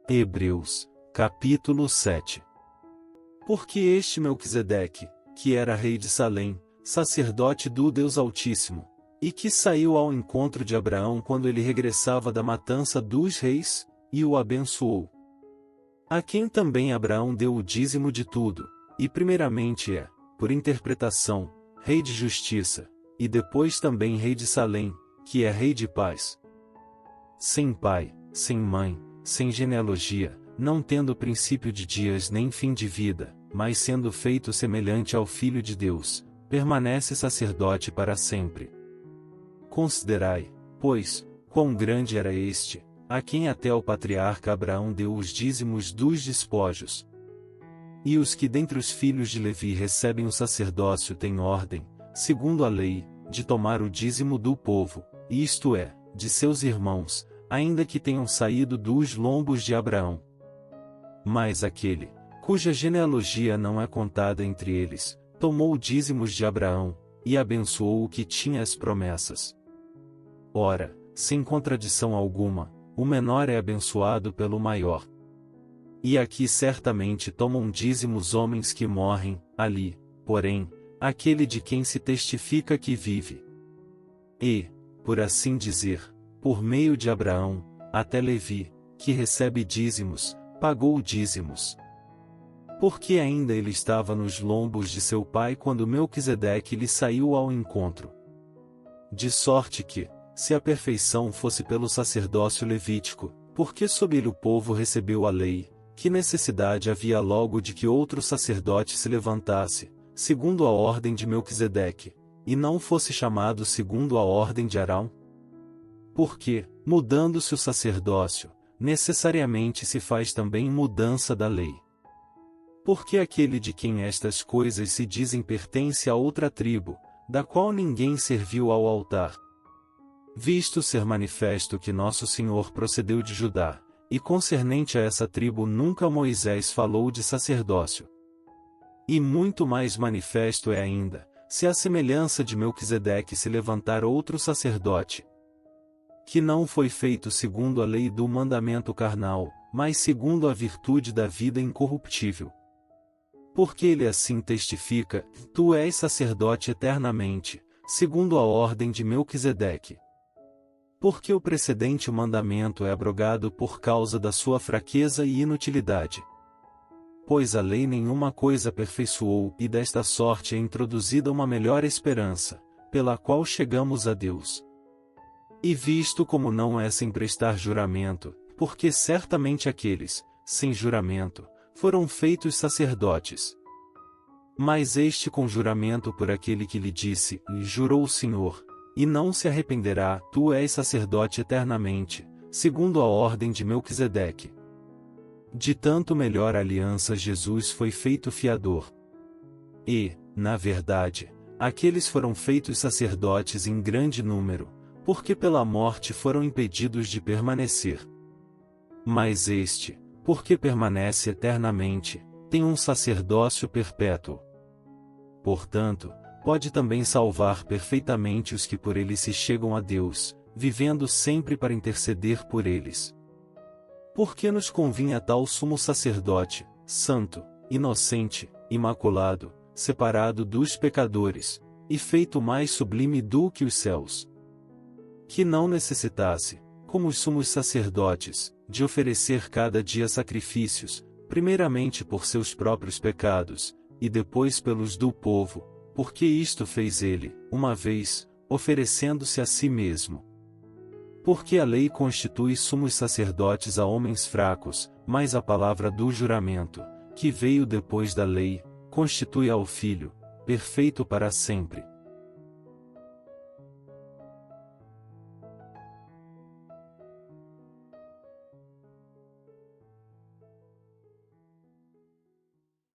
Hebreus, capítulo 7. Porque este Melquisedeque, que era rei de Salém, sacerdote do Deus Altíssimo, e que saiu ao encontro de Abraão quando ele regressava da matança dos reis, e o abençoou. A quem também Abraão deu o dízimo de tudo, e primeiramente é, por interpretação, rei de justiça, e depois também rei de Salém, que é rei de paz. Sem pai, sem mãe, sem genealogia, não tendo princípio de dias nem fim de vida, mas sendo feito semelhante ao Filho de Deus, permanece sacerdote para sempre. Considerai, pois, quão grande era este, a quem até o patriarca Abraão deu os dízimos dos despojos. E os que dentre os filhos de Levi recebem o sacerdócio têm ordem, segundo a lei, de tomar o dízimo do povo, isto é, de seus irmãos, ainda que tenham saído dos lombos de Abraão. Mas aquele, cuja genealogia não é contada entre eles, tomou dízimos de Abraão, e abençoou o que tinha as promessas. Ora, sem contradição alguma, o menor é abençoado pelo maior. E aqui certamente tomam dízimos homens que morrem, ali, porém, aquele de quem se testifica que vive. E, por assim dizer, por meio de Abraão, até Levi, que recebe dízimos, pagou dízimos. Porque ainda ele estava nos lombos de seu pai quando Melquisedeque lhe saiu ao encontro. De sorte que, se a perfeição fosse pelo sacerdócio levítico, porque sob ele o povo recebeu a lei, que necessidade havia logo de que outro sacerdote se levantasse, segundo a ordem de Melquisedeque, e não fosse chamado segundo a ordem de Arão? Porque, mudando-se o sacerdócio, necessariamente se faz também mudança da lei. Porque aquele de quem estas coisas se dizem pertence a outra tribo, da qual ninguém serviu ao altar. Visto ser manifesto que nosso Senhor procedeu de Judá, e concernente a essa tribo nunca Moisés falou de sacerdócio. E muito mais manifesto é ainda, se à semelhança de Melquisedeque se levantar outro sacerdote, que não foi feito segundo a lei do mandamento carnal, mas segundo a virtude da vida incorruptível. Porque ele assim testifica, tu és sacerdote eternamente, segundo a ordem de Melquisedeque. Porque o precedente mandamento é abrogado por causa da sua fraqueza e inutilidade. Pois a lei nenhuma coisa aperfeiçoou, e desta sorte é introduzida uma melhor esperança, pela qual chegamos a Deus. E visto como não é sem prestar juramento, porque certamente aqueles, sem juramento, foram feitos sacerdotes. Mas este com juramento por aquele que lhe disse, e jurou o Senhor, e não se arrependerá, tu és sacerdote eternamente, segundo a ordem de Melquisedeque. De tanto melhor aliança Jesus foi feito fiador. E, na verdade, aqueles foram feitos sacerdotes em grande número, porque pela morte foram impedidos de permanecer. Mas este, porque permanece eternamente, tem um sacerdócio perpétuo. Portanto, pode também salvar perfeitamente os que por ele se chegam a Deus, vivendo sempre para interceder por eles. Porque nos convinha tal sumo sacerdote, santo, inocente, imaculado, separado dos pecadores, e feito mais sublime do que os céus, que não necessitasse, como os sumos sacerdotes, de oferecer cada dia sacrifícios, primeiramente por seus próprios pecados, e depois pelos do povo, porque isto fez ele, uma vez, oferecendo-se a si mesmo. Porque a lei constitui sumos sacerdotes a homens fracos, mas a palavra do juramento, que veio depois da lei, constitui ao Filho, perfeito para sempre.